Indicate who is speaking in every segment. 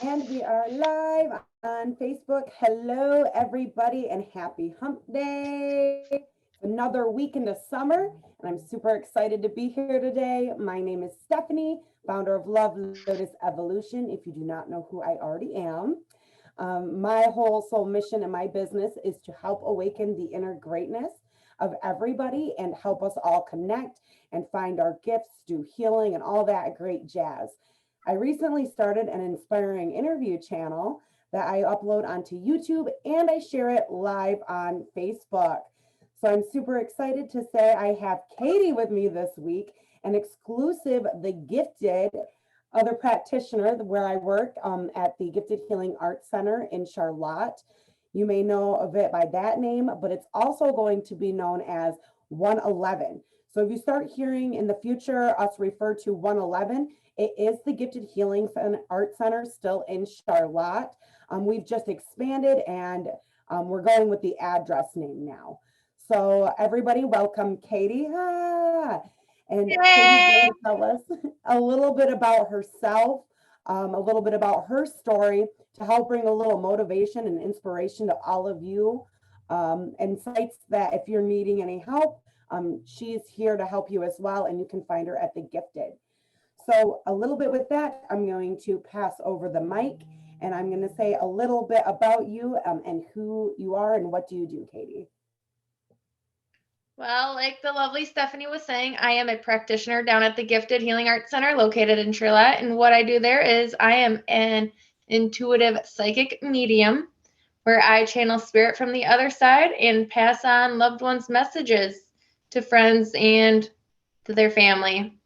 Speaker 1: And we are live on Facebook. Hello, everybody, and happy hump day. Another week into summer, and I'm super excited to be here today. My name is Stephanie, founder of Love Lotus Evolution. If you do not know who I already am, my whole soul mission in my business is to help awaken the inner greatness of everybody and help us all connect and find our gifts, do healing, and all that great jazz. I recently started an inspiring interview channel that I upload onto YouTube and I share it live on Facebook. So I'm super excited to say I have Kati with me this week, an exclusive The Gifted other practitioner where I work at the Gifted Healing Arts Center in Charlotte. You may know of it by that name, but it's also going to be known as 111. So if you start hearing in the future us refer to 111, it is the Gifted Healing Art Center still in Charlotte. We've just expanded and we're going with the address name now. So everybody welcome Kati. And Kati's going to tell us a little bit about herself, a little bit about her story to help bring a little motivation and inspiration to all of you. Insights that if you're needing any help, she's here to help you as well, and you can find her at The Gifted. So a little bit with that, I'm going to pass over the mic, and I'm going to say a little bit about you and who you are and what do you do, Kati?
Speaker 2: Well, like the lovely Stephanie was saying, I am a practitioner down at the Gifted Healing Arts Center located in Charlotte. And what I do there is I am an intuitive psychic medium where I channel spirit from the other side and pass on loved ones' messages to friends and to their family.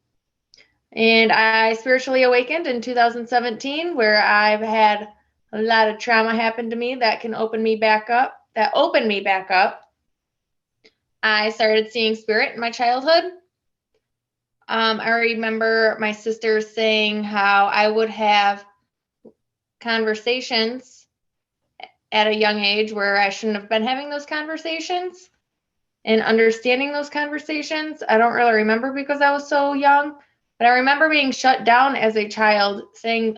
Speaker 2: And I spiritually awakened in 2017 where I've had a lot of trauma happen to me that opened me back up. I started seeing spirit in my childhood. I remember my sister saying how I would have conversations at a young age where I shouldn't have been having those conversations and understanding those conversations. I don't really remember because I was so young, but I remember being shut down as a child saying,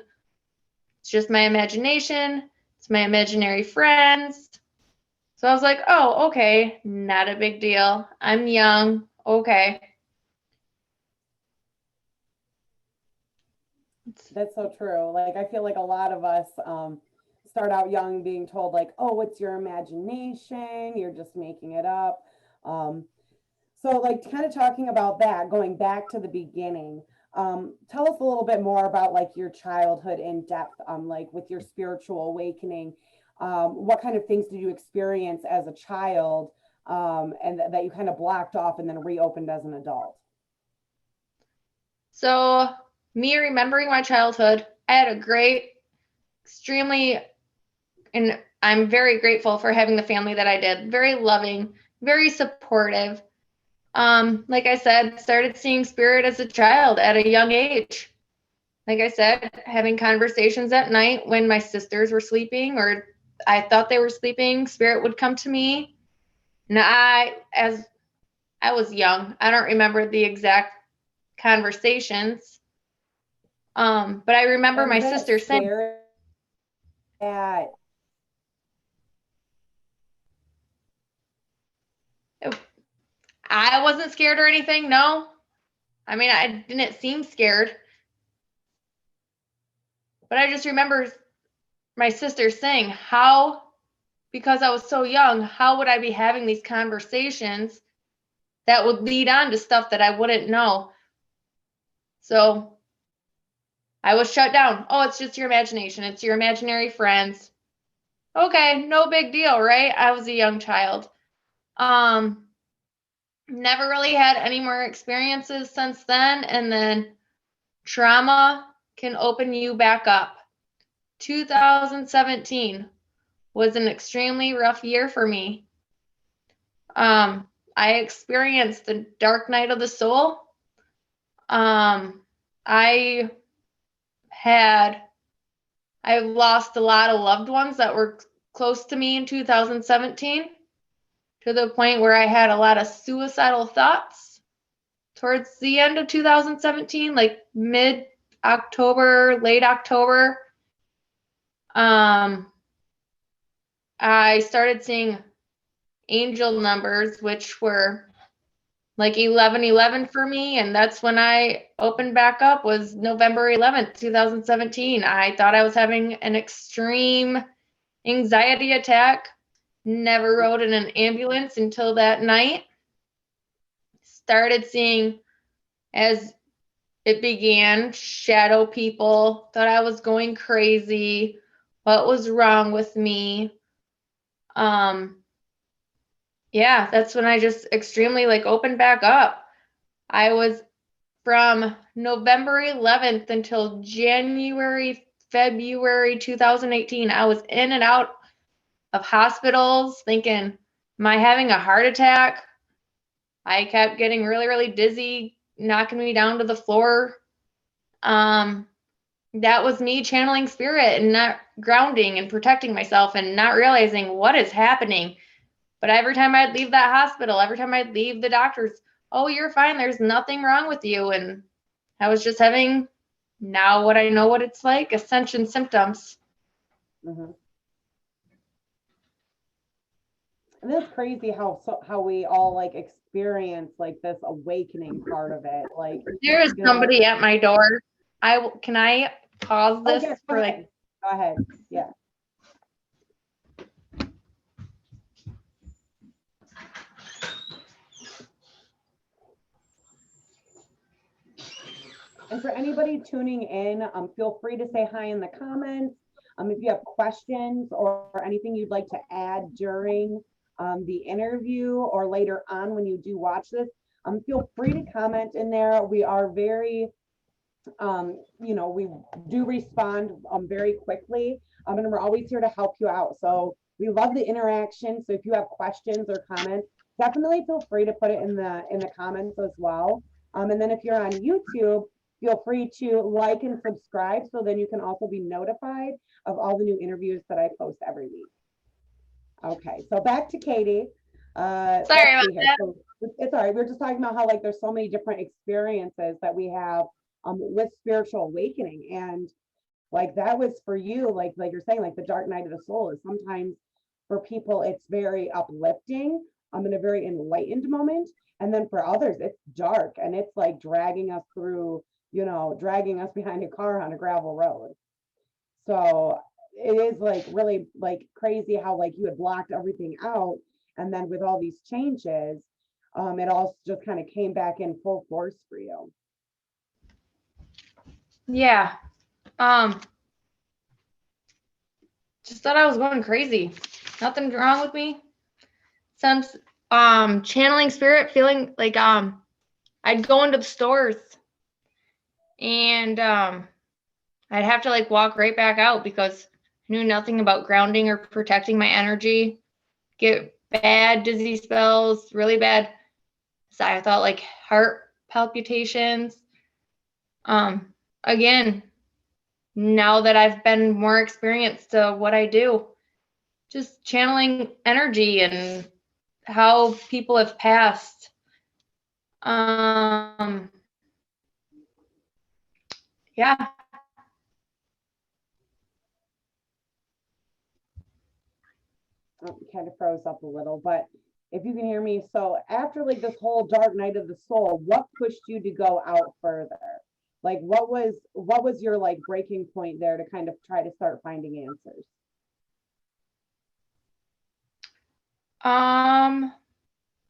Speaker 2: it's just my imagination, it's my imaginary friends. So I was like, oh, okay, not a big deal. I'm young. Okay.
Speaker 1: That's so true. Like, I feel like a lot of us start out young being told, like, oh, it's your imagination, you're just making it up. So, like, kind of talking about that, going back to the beginning, tell us a little bit more about like your childhood in depth, like with your spiritual awakening. What kind of things did you experience as a child and that you kind of blocked off and then reopened as an adult?
Speaker 2: So, me remembering my childhood, I had a great, extremely, and I'm very grateful for having the family that I did. Very loving, very supportive. Like I said, started seeing spirit as a child at a young age. Like I said, having conversations at night when my sisters were sleeping or I thought they were sleeping, spirit would come to me. And as I was young, I don't remember the exact conversations. But I remember my sister saying,
Speaker 1: That
Speaker 2: I wasn't scared or anything. No. I mean, I didn't seem scared. But I just remember my sister saying, because I was so young, how would I be having these conversations that would lead on to stuff that I wouldn't know? So I was shut down. Oh, it's just your imagination. It's your imaginary friends. Okay, no big deal, right? I was a young child. Never really had any more experiences since then. And then trauma can open you back up. 2017 was an extremely rough year for me. I experienced the dark night of the soul. I lost a lot of loved ones that were close to me in 2017 to the point where I had a lot of suicidal thoughts towards the end of 2017, like mid-October, late October. I started seeing angel numbers, which were like 1111 for me. And that's when I opened back up, was November 11th, 2017. I thought I was having an extreme anxiety attack. Never rode in an ambulance until that night. Started seeing, as it began, shadow people. Thought I was going crazy. What was wrong with me? Yeah, that's when I just extremely like opened back up. I was from November 11th until February 2018. I was in and out of hospitals thinking, am I having a heart attack? I kept getting really, really dizzy, knocking me down to the floor. That was me channeling spirit and not grounding and protecting myself and not realizing what is happening. But every time I'd leave that hospital, every time I'd leave the doctors, oh, you're fine. There's nothing wrong with you. And I was just having, now what I know what it's like, ascension symptoms.
Speaker 1: Mm-hmm. And it's crazy how we all like experience like this awakening part of it. Like,
Speaker 2: There is somebody at my door. Can I pause this
Speaker 1: yes,
Speaker 2: for like?
Speaker 1: Go ahead. Yeah. And for anybody tuning in, feel free to say hi in the comments. If you have questions or anything you'd like to add during the interview or later on when you do watch this, feel free to comment in there. We are very, we do respond very quickly, and we're always here to help you out. So we love the interaction. So if you have questions or comments, definitely feel free to put it in the comments as well. And then if you're on YouTube, feel free to like and subscribe so then you can also be notified of all the new interviews that I post every week. Okay, so back to Katie.
Speaker 2: Sorry about that.
Speaker 1: So it's all right. We're just talking about how like there's so many different experiences that we have with spiritual awakening, and like that was for you, like you're saying, like the dark night of the soul is sometimes for people it's very uplifting, in a very enlightened moment, and then for others it's dark and it's like dragging us through, dragging us behind a car on a gravel road. So it is like really like crazy how like you had blocked everything out, and then with all these changes, it all just kind of came back in full force for you.
Speaker 2: Yeah. Just thought I was going crazy. Nothing wrong with me. Some channeling spirit, feeling like I'd go into the stores and I'd have to like walk right back out because I knew nothing about grounding or protecting my energy. Get bad dizzy spells, really bad. So I thought like heart palpitations. Again, now that I've been more experienced to what I do, just channeling energy and how people have passed. Yeah.
Speaker 1: Oh, kind of froze up a little, but if you can hear me. So after like this whole dark night of the soul, what pushed you to go out further? Like what was your like breaking point there to kind of try to start finding answers?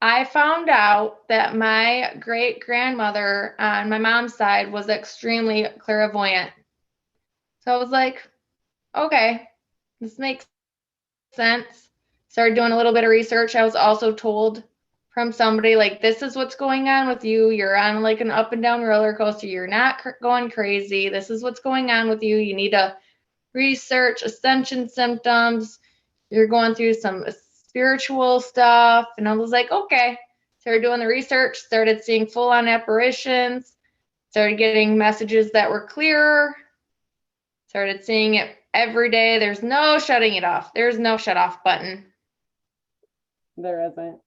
Speaker 2: I found out that my great grandmother on my mom's side was extremely clairvoyant. So I was like, okay, this makes sense. Started doing a little bit of research. I was also told from somebody like, this is what's going on with you. You're on like an up and down roller coaster. You're not going crazy. This is what's going on with you. You need to research ascension symptoms. You're going through some spiritual stuff. And I was like, okay. Started doing the research, started seeing full on apparitions, started getting messages that were clearer, started seeing it every day. There's no shutting it off. There's no shut off button.
Speaker 1: There isn't.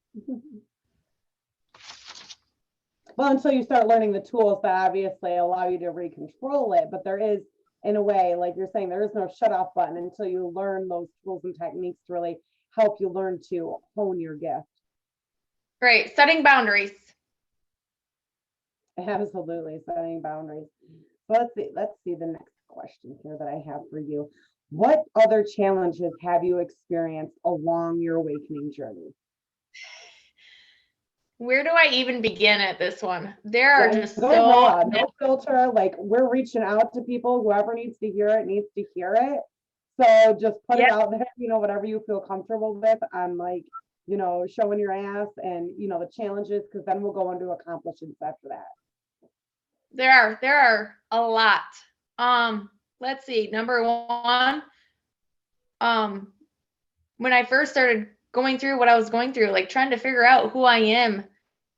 Speaker 1: Well, until you start learning the tools that obviously allow you to recontrol it, but there is in a way, like you're saying, there is no shut off button until you learn those tools and techniques to really help you learn to hone your gift.
Speaker 2: Right. Setting boundaries.
Speaker 1: Absolutely, setting boundaries. So let's see the next question here that I have for you. What other challenges have you experienced along your awakening journey?
Speaker 2: Where do I even begin at this one? There are
Speaker 1: Yeah,
Speaker 2: just
Speaker 1: go
Speaker 2: so
Speaker 1: raw, no filter. Like, we're reaching out to people. Whoever needs to hear it needs to hear it. So just put it
Speaker 2: yeah,
Speaker 1: out there, whatever you feel comfortable with on, like, showing your ass and, the challenges, because then we'll go on to accomplishments after that.
Speaker 2: there are a lot. Let's see. Number one, um, when I first started going through what I was going through, like trying to figure out who I am,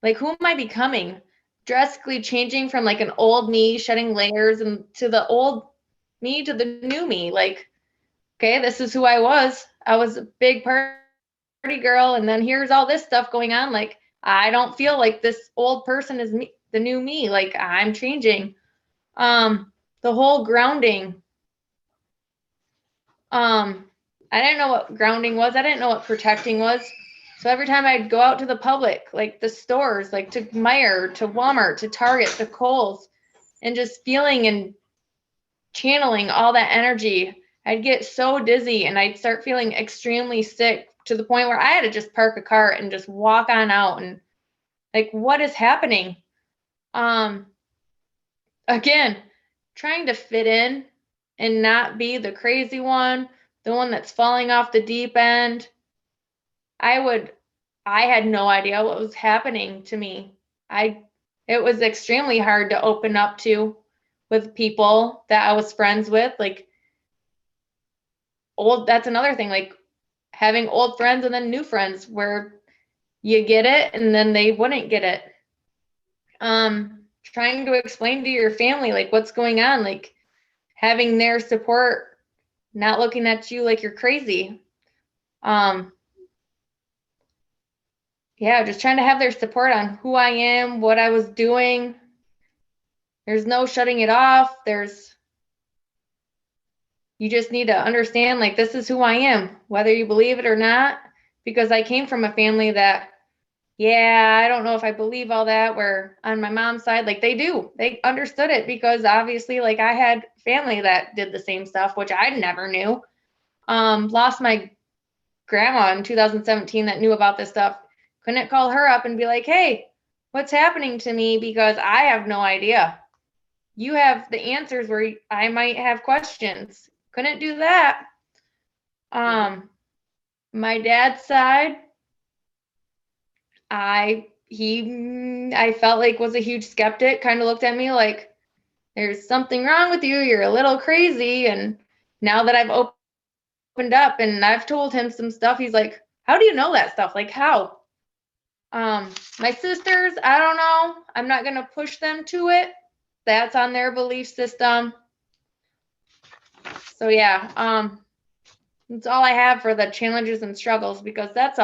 Speaker 2: like who am I becoming? Drastically changing from like an old me, shedding layers, and to the old me to the new me. Like, okay, this is who I was. I was a big party girl, and then here's all this stuff going on. Like, I don't feel like this old person is me, the new me. Like, I'm changing. The whole grounding. I didn't know what grounding was. I didn't know what protecting was. So every time I'd go out to the public, like the stores, like to Meijer, to Walmart, to Target, to Kohl's, and just feeling and channeling all that energy, I'd get so dizzy and I'd start feeling extremely sick to the point where I had to just park a car and just walk on out and like, what is happening? Um, Again, trying to fit in and not be the crazy one, the one that's falling off the deep end. I had no idea what was happening to me. It was extremely hard to open up to with people that I was friends with. Like that's another thing, like having old friends and then new friends where you get it and then they wouldn't get it. Trying to explain to your family like what's going on, like having their support, not looking at you like you're crazy. Yeah, just trying to have their support on who I am, what I was doing. There's no shutting it off. You just need to understand, like, this is who I am, whether you believe it or not, because I came from a family that, yeah, I don't know if I believe all that, where on my mom's side, like, they understood it because obviously, like, I had family that did the same stuff, which I never knew. Lost my grandma in 2017 that knew about this stuff. Couldn't call her up and be like, hey, what's happening to me? Because I have no idea. You have the answers where I might have questions. Couldn't do that. My dad's side, I felt like was a huge skeptic, kind of looked at me like, there's something wrong with you. You're a little crazy. And now that I've opened up and I've told him some stuff, he's like, how do you know that stuff? Like, how? My sisters, I don't know. I'm not going to push them to it. That's on their belief system. So yeah, that's all I have for the challenges and struggles because there's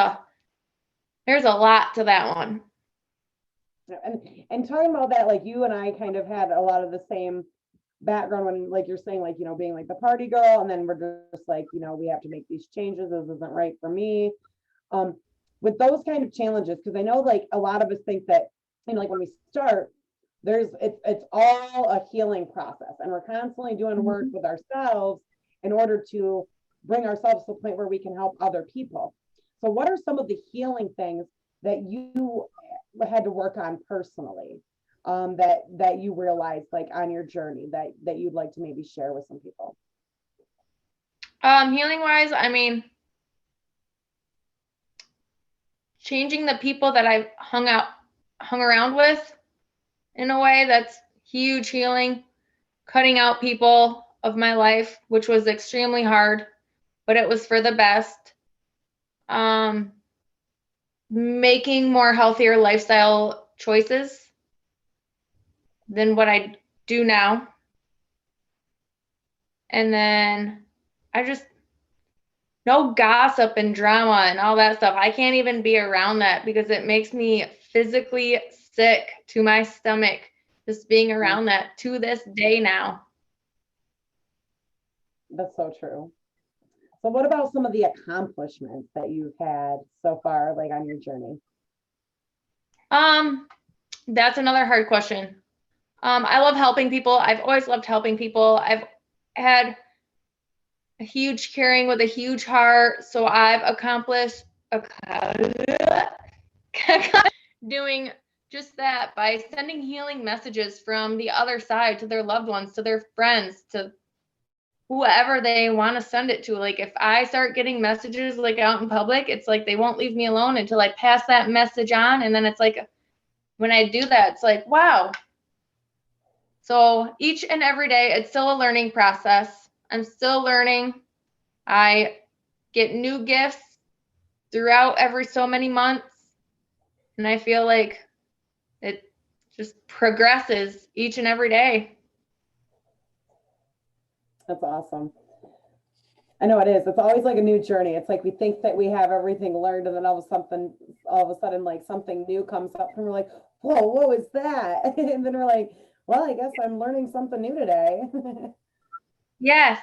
Speaker 2: a lot to that one.
Speaker 1: And talking about that, like, you and I kind of had a lot of the same background when, like you're saying, like, being like the party girl, and then we're just like, we have to make these changes. This isn't right for me. With those kind of challenges, because I know, like, a lot of us think that, like, when we start, it's all a healing process, and we're constantly doing work with ourselves in order to bring ourselves to the point where we can help other people. So what are some of the healing things that you had to work on personally, that you realized, like, on your journey, that you'd like to maybe share with some people?
Speaker 2: Healing wise, I mean, changing the people that I've hung around with in a way, that's huge healing. Cutting out people of my life, which was extremely hard, but it was for the best. Making more healthier lifestyle choices than what I do now. And then I just, no gossip and drama and all that stuff. I can't even be around that because it makes me physically sick to my stomach just being around that to this day now.
Speaker 1: That's so true. So what about some of the accomplishments that you've had so far, like on your journey?
Speaker 2: Um, that's another hard question. I love helping people. I've always loved helping people. I've had a huge caring with a huge heart. So I've accomplished doing just that by sending healing messages from the other side to their loved ones, to their friends, to whoever they want to send it to. Like if I start getting messages like out in public, it's like they won't leave me alone until I pass that message on. And then it's like when I do that, it's like, wow. So each and every day, it's still a learning process. I'm still learning. I get new gifts throughout every so many months. And I feel like it just progresses each and every day.
Speaker 1: That's awesome. I know it is. It's always like a new journey. It's like we think that we have everything learned, and then all of a sudden, like something new comes up, and we're like, "Whoa, what was that?" And then we're like, "Well, I guess I'm learning something new today."
Speaker 2: Yes.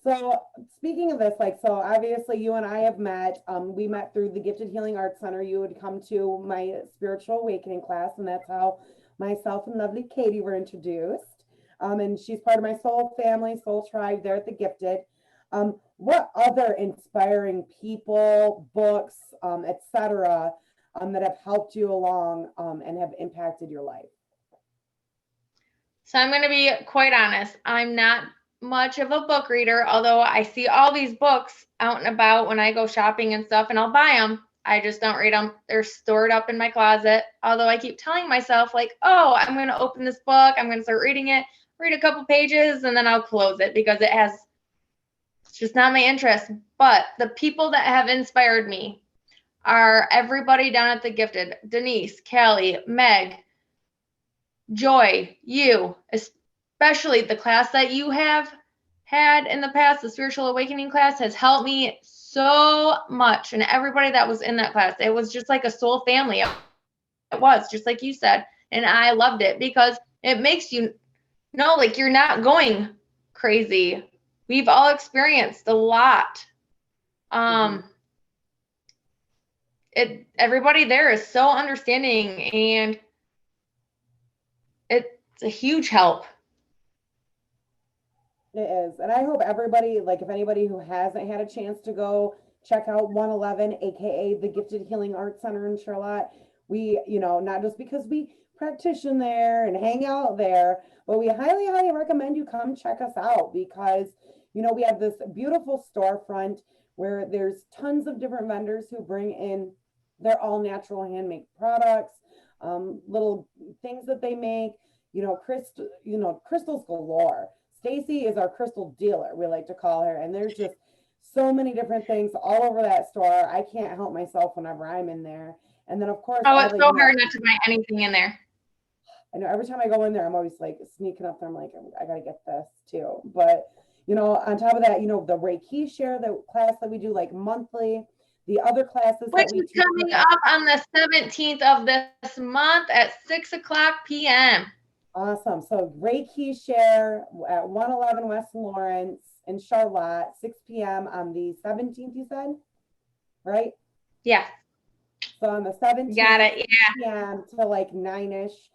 Speaker 1: So speaking of this, like, so obviously you and I have met. We met through the Gifted Healing Arts Center. You would come to my spiritual awakening class, and that's how myself and lovely Katie were introduced. And she's part of my soul family, soul tribe there at the Gifted. What other inspiring people, books, etc., that have helped you along and have impacted your life?
Speaker 2: So I'm going to be quite honest. I'm not much of a book reader, although I see all these books out and about when I go shopping and stuff, and I'll buy them. I just don't read them. They're stored up in my closet. Although I keep telling myself, like, oh, I'm going to open this book. I'm going to start reading it, read a couple pages, and then I'll close it because it's just not my interest. But the people that have inspired me are everybody down at the Gifted: Denise, Callie, Meg, Joy, you, especially the class that you have had in the past, the spiritual awakening class, has helped me so much. And everybody that was in that class, it was just like a soul family. It was just like you said. And I loved it because it makes you know, like, you're not going crazy. We've all experienced a lot.
Speaker 1: Mhm.
Speaker 2: Everybody there is so understanding, and it's a huge help.
Speaker 1: It is. And I hope everybody, like if anybody who hasn't had a chance to go check out 111, aka the Gifted Healing Arts Center in Charlotte, we, not just because we practitioner there and hang out there, but we highly, highly recommend you come check us out because, we have this beautiful storefront where there's tons of different vendors who bring in their all natural handmade products, little things that they make, crystals galore. Stacy is our crystal dealer, we like to call her. And there's just so many different things all over that store. I can't help myself whenever I'm in there. And then, of course,
Speaker 2: Oh,
Speaker 1: all
Speaker 2: it's
Speaker 1: the,
Speaker 2: so hard not to buy anything in there.
Speaker 1: I know every time I go in there, I'm always like sneaking up there. I'm like, I got to get this too. But, on top of that, the Reiki share, the class that we do like monthly, the other classes
Speaker 2: Which
Speaker 1: that we
Speaker 2: is
Speaker 1: teach.
Speaker 2: coming up on the 17th of this month at 6:00 p.m.
Speaker 1: Awesome. So Reiki share at 111 West Lawrence in Charlotte, 6 p.m. on the 17th, you said? Right?
Speaker 2: Yeah.
Speaker 1: So on the 17th,
Speaker 2: Got it. Yeah.
Speaker 1: p.m. to like 9ish.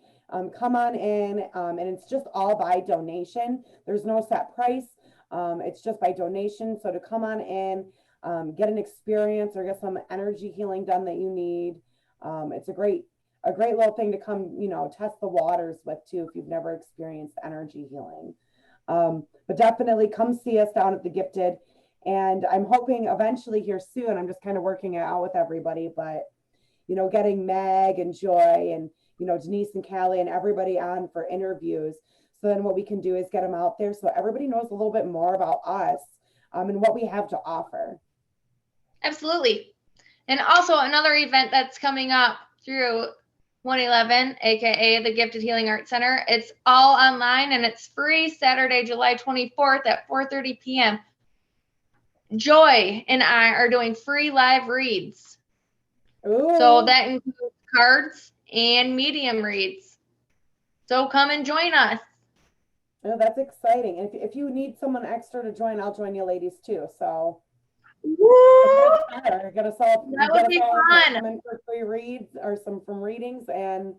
Speaker 1: Come on in, and it's just all by donation. There's no set price. It's just by donation. So to come on in, get an experience or get some energy healing done that you need. It's a great little thing to come, test the waters with too if you've never experienced energy healing. But definitely come see us down at the Gifted. And I'm hoping eventually here soon, I'm just kind of working it out with everybody, but getting Meg and Joy and, Denise and Callie and everybody on for interviews. So then what we can do is get them out there so everybody knows a little bit more about us and what we have to offer.
Speaker 2: Absolutely. And also another event that's coming up through 111, aka the Gifted Healing Arts Center. It's all online and it's free, Saturday, July 24th at 4:30 p.m. Joy and I are doing free live reads.
Speaker 1: Ooh.
Speaker 2: So that includes cards and medium reads. So come and join us.
Speaker 1: Oh, that's exciting. And if you need someone extra to join, I'll join you ladies too. So
Speaker 2: Woo!
Speaker 1: we
Speaker 2: That would
Speaker 1: get us
Speaker 2: be
Speaker 1: all in here,
Speaker 2: fun.
Speaker 1: come in for free reads or some readings, and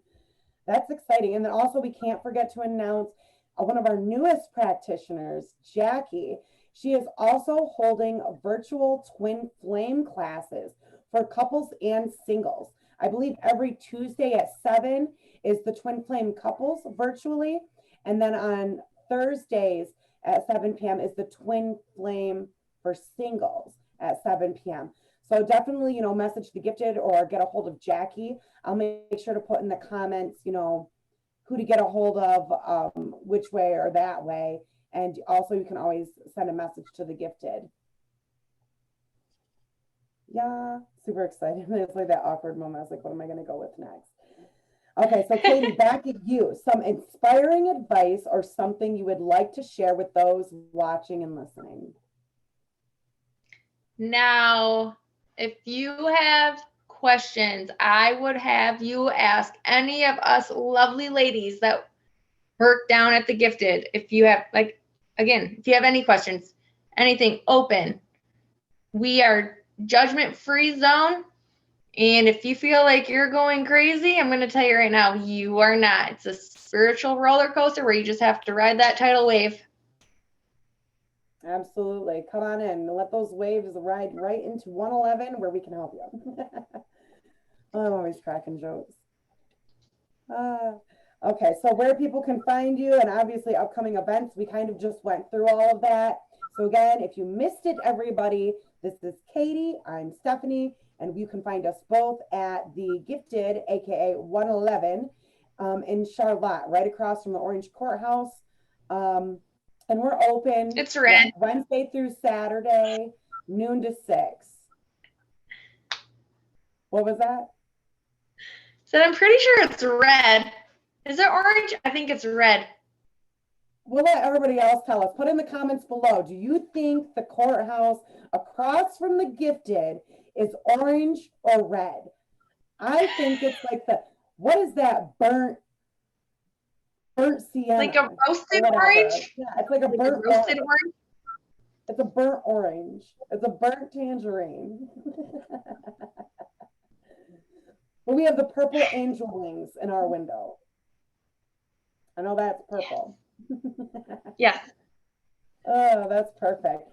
Speaker 1: that's exciting. And then also we can't forget to announce one of our newest practitioners, Jackie. She is also holding virtual twin flame classes for couples and singles. I believe every Tuesday at 7 is the twin flame couples virtually. And then on Thursdays at 7 p.m. is the twin flame for singles at 7 p.m. So definitely, message the gifted or get a hold of Jackie. I'll make sure to put in the comments, who to get a hold of, which way or that way. And also, you can always send a message to the gifted. Yeah, super excited. It's like that awkward moment. I was like, what am I going to go with next? Okay, so Katie, back at you. Some inspiring advice or something you would like to share with those watching and listening.
Speaker 2: Now, if you have questions, I would have you ask any of us lovely ladies that work down at the Gifted. If you have, like, again, if you have any questions, anything open, we are judgment free zone. And if you feel like you're going crazy, I'm going to tell you right now, you are not. It's a spiritual roller coaster where you just have to ride that tidal wave.
Speaker 1: Absolutely. Come on in and let those waves ride right into 111 where we can help you. I'm always cracking jokes. Okay, so where people can find you and obviously upcoming events, we kind of just went through all of that. So again, if you missed it, everybody, this is Katie, I'm Stephanie, and you can find us both at the Gifted, aka 111, in Charlotte, right across from the Orange Courthouse. And we're open
Speaker 2: It's red.
Speaker 1: Wednesday through Saturday, noon to 6. What was that?
Speaker 2: So I'm pretty sure it's red. Is it orange? I think it's red.
Speaker 1: We'll let everybody else tell us. Put in the comments below. Do you think the courthouse across from the Gifted is orange or red? I think it's like what is that burnt sienna
Speaker 2: Like a
Speaker 1: or
Speaker 2: roasted
Speaker 1: whatever.
Speaker 2: orange?
Speaker 1: Yeah, it's like a
Speaker 2: Like a
Speaker 1: burnt
Speaker 2: roasted
Speaker 1: orange.
Speaker 2: orange?
Speaker 1: It's a burnt orange. It's a burnt tangerine. But we have the purple angel wings in our window. I know that's purple.
Speaker 2: Yes.
Speaker 1: Oh, that's perfect.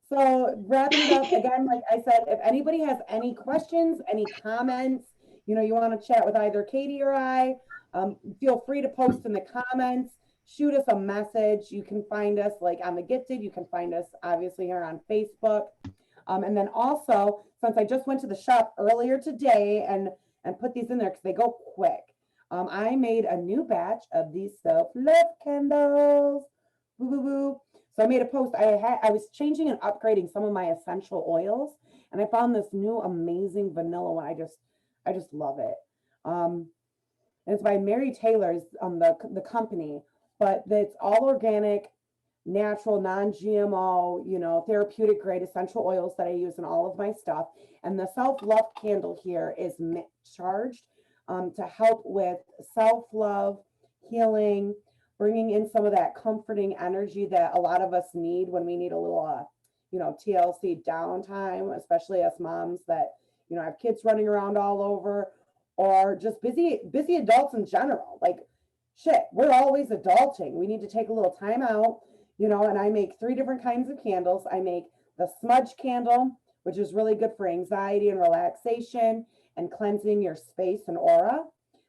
Speaker 1: So wrapping it up again, like I said, if anybody has any questions, any comments, you want to chat with either Katie or I, feel free to post in the comments. Shoot us a message. You can find us like on the Gifted. You can find us obviously here on Facebook. And then also, since I just went to the shop earlier today and put these in there because they go quick, I made a new batch of these self-love candles. Woo, woo, woo. So I made a post. I was changing and upgrading some of my essential oils, and I found this new amazing vanilla one. I just love it. And it's by Mary Taylor's the company, but it's all organic, natural, non-GMO, therapeutic grade essential oils that I use in all of my stuff. And the self-love candle here is charged to help with self-love, healing, bringing in some of that comforting energy that a lot of us need when we need a little, TLC downtime, especially us moms that, have kids running around all over or just busy adults in general. Like, shit, we're always adulting. We need to take a little time out, and I make 3 different kinds of candles. I make the smudge candle, which is really good for anxiety and relaxation and cleansing your space and aura.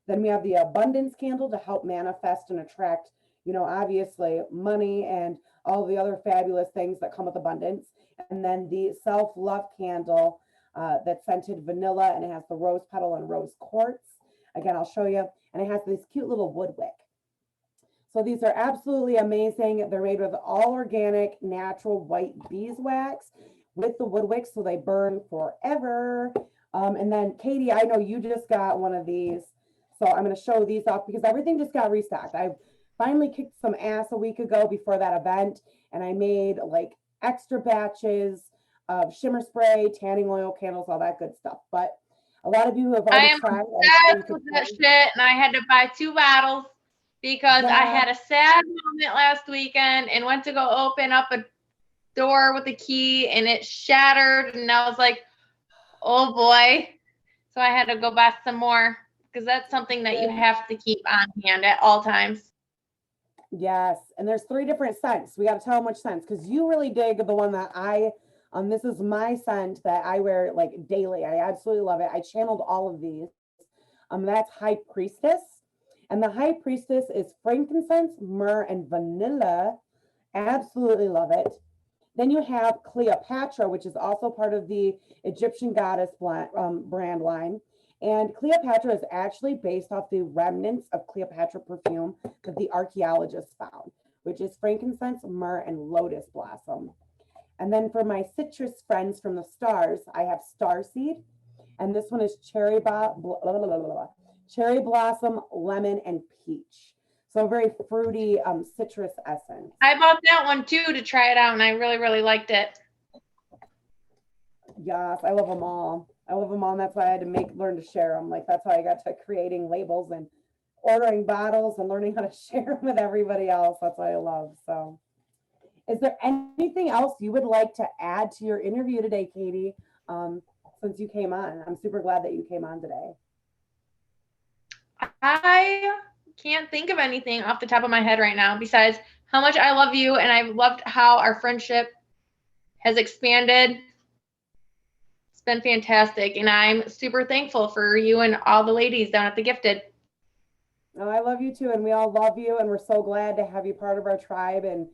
Speaker 1: Then we have the abundance candle to help manifest and attract, obviously money and all the other fabulous things that come with abundance. And then the self-love candle that's scented vanilla and it has the rose petal and rose quartz. Again, I'll show you. And it has this cute little wood wick. So these are absolutely amazing. They're made with all organic, natural white beeswax with the wood wick, so they burn forever. And then Katie, I know you just got one of these. So I'm going to show these off because everything just got restocked. I finally kicked some ass a week ago before that event, and I made like extra batches of shimmer spray, tanning oil, candles, all that good stuff. But a lot of you have
Speaker 2: I
Speaker 1: already
Speaker 2: am
Speaker 1: tried.
Speaker 2: obsessed with that shit, and I had to buy 2 bottles because I
Speaker 1: Yeah.
Speaker 2: had a sad moment last weekend and went to go open up a door with a key and it shattered. And I was like, oh boy. So I had to go buy some more because that's something that you have to keep on hand at all times.
Speaker 1: Yes, and there's 3 different scents. We got to tell them which scents because you really dig the one that this is my scent that I wear like daily. I absolutely love it. I channeled all of these. That's High Priestess, and the High Priestess is frankincense, myrrh, and vanilla. Absolutely love it. Then you have Cleopatra, which is also part of the Egyptian goddess brand line. And Cleopatra is actually based off the remnants of Cleopatra perfume that the archaeologists found, which is frankincense, myrrh, and lotus blossom. And then for my citrus friends from the stars, I have starseed, and this one is cherry blossom, lemon, and peach. So a very fruity citrus essence.
Speaker 2: I bought that one too to try it out, and I really, really liked it.
Speaker 1: Yes, I love them all. I love them all, and that's why I had to learn to share them. Like that's how I got to creating labels and ordering bottles and learning how to share them with everybody else. That's what I love. So, is there anything else you would like to add to your interview today, Katie? Since you came on, I'm super glad that you came on today.
Speaker 2: I can't think of anything off the top of my head right now besides how much I love you, and I've loved how our friendship has expanded. It's been fantastic, and I'm super thankful for you and all the ladies down at the Gifted.
Speaker 1: Oh, I love you too, and we all love you, and we're so glad to have you part of our tribe. And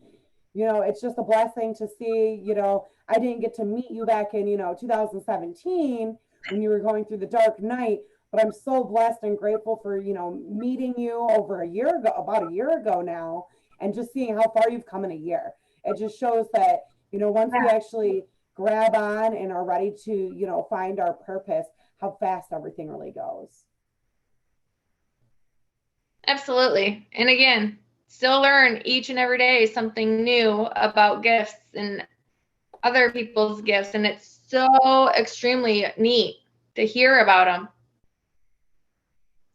Speaker 1: it's just a blessing to see. I didn't get to meet you back in 2017 when you were going through the dark night, but I'm so blessed and grateful for meeting you over a year ago, about a year ago now, and just seeing how far you've come in a year. It just shows that once we actually grab on and are ready to find our purpose, how fast everything really goes.
Speaker 2: Absolutely. And again, still learn each and every day something new about gifts and other people's gifts. And it's so extremely neat to hear about them.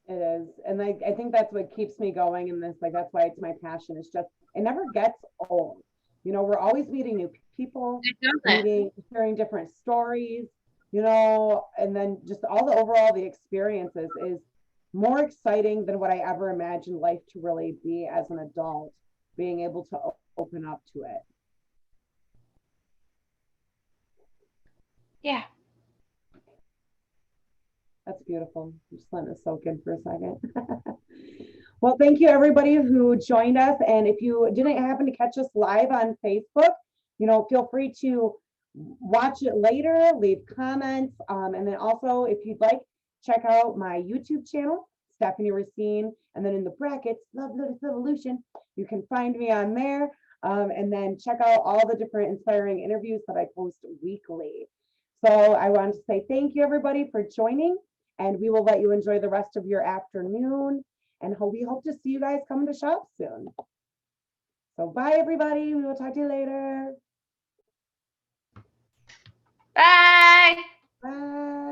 Speaker 1: It is. And I think that's what keeps me going in this. Like, that's why it's my passion. It's just, it never gets old. We're always meeting new people, hearing different stories, and then just the experiences is more exciting than what I ever imagined life to really be as an adult, being able to open up to it.
Speaker 2: Yeah.
Speaker 1: That's beautiful. I'm just letting it soak in for a second. Well, thank you everybody who joined us. And if you didn't happen to catch us live on Facebook, feel free to watch it later, leave comments. And then also, if you'd like, check out my YouTube channel, Stephanie Racine. And then in the brackets, Love Lotus Evolution. You can find me on there. And then check out all the different inspiring interviews that I post weekly. So I want to say thank you everybody for joining. And we will let you enjoy the rest of your afternoon. And we hope to see you guys coming to shop soon. So bye, everybody. We will talk to you later.
Speaker 2: Bye.
Speaker 1: Bye.